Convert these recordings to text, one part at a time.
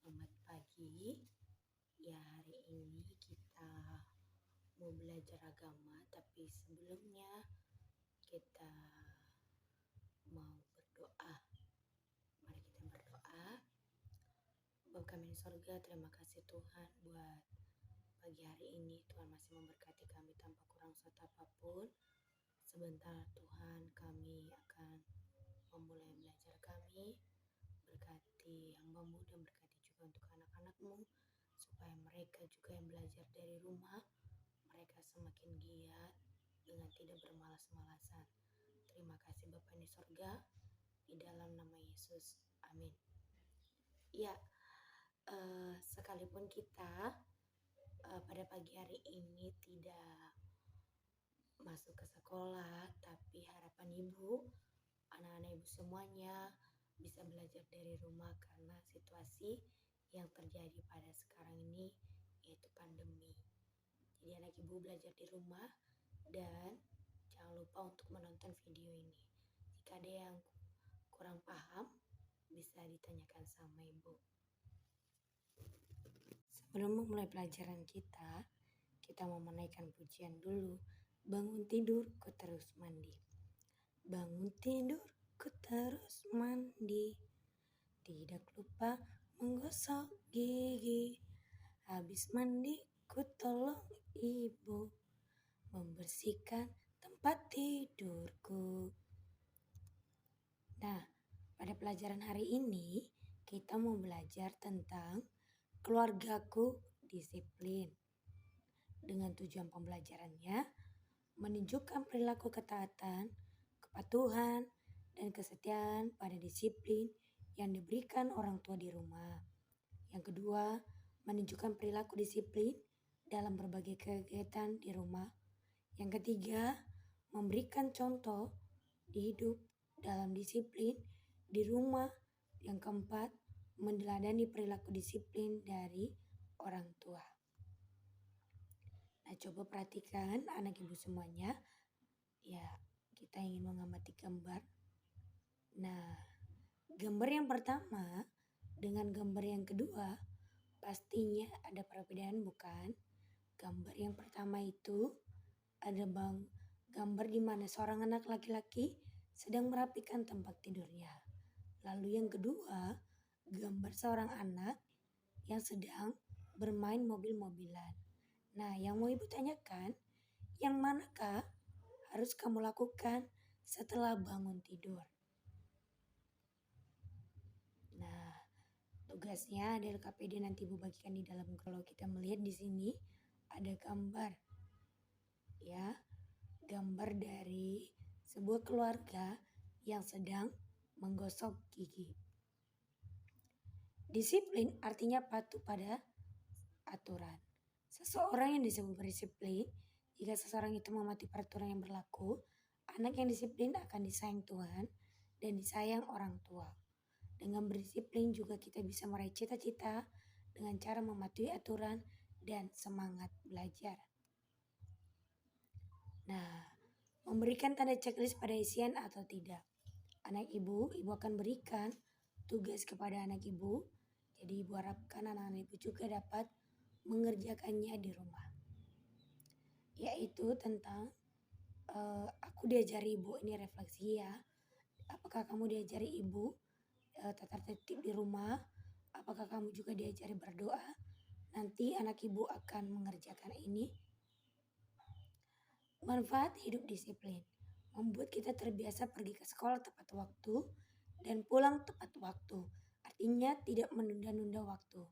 Selamat pagi. Ya, hari ini kita mau belajar agama, tapi sebelumnya kita mau berdoa. Mari kita berdoa. Bapa kami di sorga, terima kasih Tuhan buat pagi hari ini. Tuhan masih memberkati kami tanpa kurang satu apapun. Sebentar Tuhan, kami akan memulai belajar kami. Berkati hamba-Mu dan berkati juga untuk anak-anak-Mu, supaya mereka juga yang belajar dari rumah, mereka semakin giat dengan tidak bermalas-malasan. Terima kasih Bapa di sorga, di dalam nama Yesus, amin. Ya, sekalipun kita pada pagi hari ini tidak masuk ke sekolah, tapi harapan ibu, anak-anak ibu semuanya bisa belajar dari rumah karena situasi yang terjadi pada sekarang ini, yaitu pandemi. Jadi anak ibu belajar di rumah, dan jangan lupa untuk menonton video ini. Jika ada yang kurang paham, bisa ditanyakan sama ibu. Sebelum memulai pelajaran kita mau menaikkan pujian dulu. Bangun tidur, ku terus mandi. Bangun tidur, ku terus mandi. Tidak lupa menggosok gigi. Habis mandi, ku tolong ibu membersihkan tempat tidurku. Nah, pada pelajaran hari ini kita mau belajar tentang keluargaku disiplin. Dengan tujuan pembelajarannya menunjukkan perilaku ketaatan, kepatuhan, dan kesetiaan pada disiplin yang diberikan orang tua di rumah. Yang kedua, menunjukkan perilaku disiplin dalam berbagai kegiatan di rumah. Yang ketiga, memberikan contoh di hidup dalam disiplin di rumah. Yang keempat, meneladani perilaku disiplin dari orang tua. Nah, coba perhatikan anak ibu semuanya. Ya, kita ingin mengamati gambar. Nah, gambar yang pertama dengan gambar yang kedua pastinya ada perbedaan, bukan? Gambar yang pertama itu ada gambar di mana seorang anak laki-laki sedang merapikan tempat tidurnya. Lalu yang kedua, gambar seorang anak yang sedang bermain mobil-mobilan. Nah, yang mau ibu tanyakan, yang manakah harus kamu lakukan setelah bangun tidur? Nah, tugasnya ada LKPD, nanti ibu bagikan di dalam. Kalau kita melihat di sini ada gambar, ya, gambar dari sebuah keluarga yang sedang menggosok gigi. Disiplin artinya patuh pada aturan. Seseorang yang disebut berdisiplin jika seseorang itu mematuhi peraturan yang berlaku. Anak yang disiplin akan disayang Tuhan dan disayang orang tua. Dengan berdisiplin juga kita bisa meraih cita-cita dengan cara mematuhi aturan dan semangat belajar. Nah, memberikan tanda checklist pada isian atau tidak. Anak ibu akan berikan tugas kepada anak ibu. Jadi ibu harapkan anak-anak ibu juga dapat mengerjakannya di rumah. Yaitu tentang aku diajari ibu, ini refleksi ya. Apakah kamu diajari ibu tata tertib di rumah? Apakah kamu juga diajari berdoa? Nanti anak ibu akan mengerjakan ini. Manfaat hidup disiplin membuat kita terbiasa pergi ke sekolah tepat waktu dan pulang tepat waktu. Artinya tidak menunda-nunda waktu.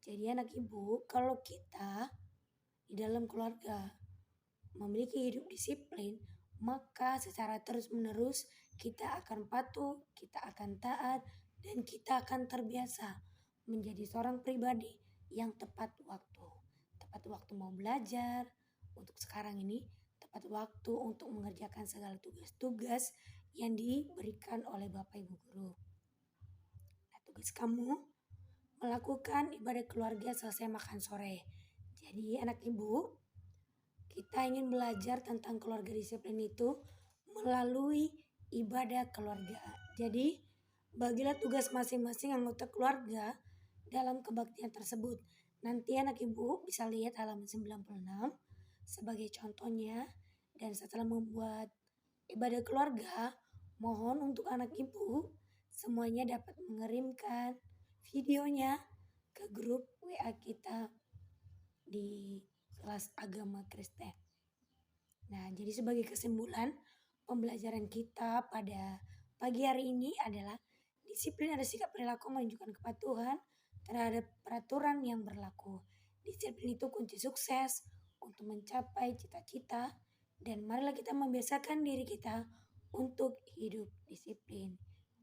Jadi anak ibu, kalau kita di dalam keluarga memiliki hidup disiplin, maka secara terus-menerus kita akan patuh, kita akan taat, dan kita akan terbiasa menjadi seorang pribadi yang tepat waktu. Tepat waktu mau belajar, untuk sekarang ini tepat waktu untuk mengerjakan segala tugas-tugas yang diberikan oleh Bapak Ibu Guru. Nah, tugas kamu melakukan ibadah keluarga selesai makan sore. Jadi anak ibu, kita ingin belajar tentang keluarga disiplin itu melalui ibadah keluarga. Jadi bagilah tugas masing-masing anggota keluarga dalam kebaktian tersebut. Nanti anak ibu bisa lihat halaman 96 sebagai contohnya. Dan setelah membuat ibadah keluarga, mohon untuk anak ibu semuanya dapat mengirimkan videonya ke grup WA kita di kelas agama Kristen. Nah, jadi sebagai kesimpulan, pembelajaran kita pada pagi hari ini adalah disiplin adalah sikap perilaku menunjukkan kepatuhan terhadap peraturan yang berlaku. Disiplin itu kunci sukses untuk mencapai cita-cita dan marilah kita membiasakan diri kita untuk hidup disiplin.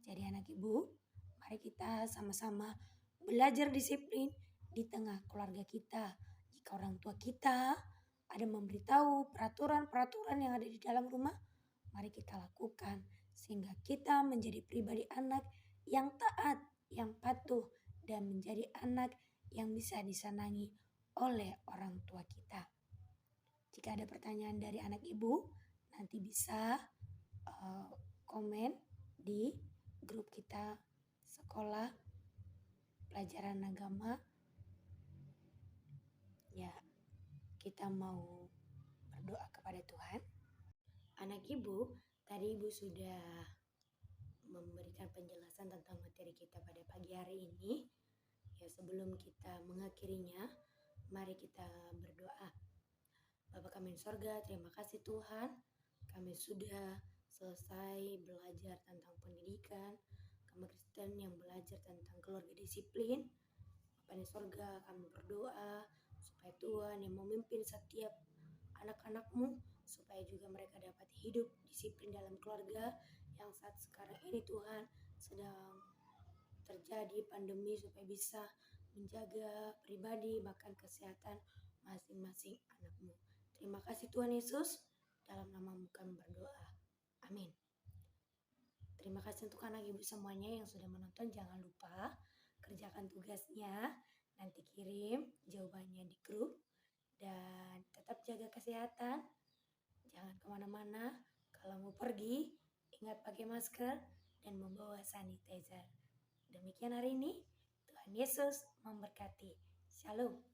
Jadi anak ibu, mari kita sama-sama belajar disiplin di tengah keluarga kita. Jika orang tua kita ada memberitahu peraturan-peraturan yang ada di dalam rumah, mari kita lakukan sehingga kita menjadi pribadi anak yang taat, yang patuh, dan menjadi anak yang bisa disenangi oleh orang tua kita. Jika ada pertanyaan dari anak ibu, nanti bisa komen di grup kita sekolah pelajaran agama. Ya, kita mau berdoa kepada Tuhan. Anak ibu, tadi ibu sudah memberikan penjelasan tentang materi kita pada pagi hari ini. Ya, sebelum kita mengakhirinya, mari kita berdoa. Bapa kami di sorga, terima kasih Tuhan. Kami sudah selesai belajar tentang pendidikan agama Kristen yang belajar tentang keluarga disiplin. Bapa di sorga, kami berdoa supaya Tuhan yang memimpin setiap anak-anak-Mu supaya juga mereka dapat hidup disiplin dalam keluarga yang saat sekarang ini Tuhan sedang terjadi pandemi, supaya bisa menjaga pribadi bahkan kesehatan masing-masing anak-Mu. Terima kasih Tuhan Yesus, dalam nama-Mu kami berdoa. Amin. Terima kasih untuk anak ibu semuanya yang sudah menonton. Jangan lupa kerjakan tugasnya, nanti kirim jawabannya di grup. Dan tetap jaga kesehatan, jangan kemana-mana. Kalau mau pergi, ingat pakai masker dan membawa sanitizer. Demikian hari ini, Tuhan Yesus memberkati. Shalom.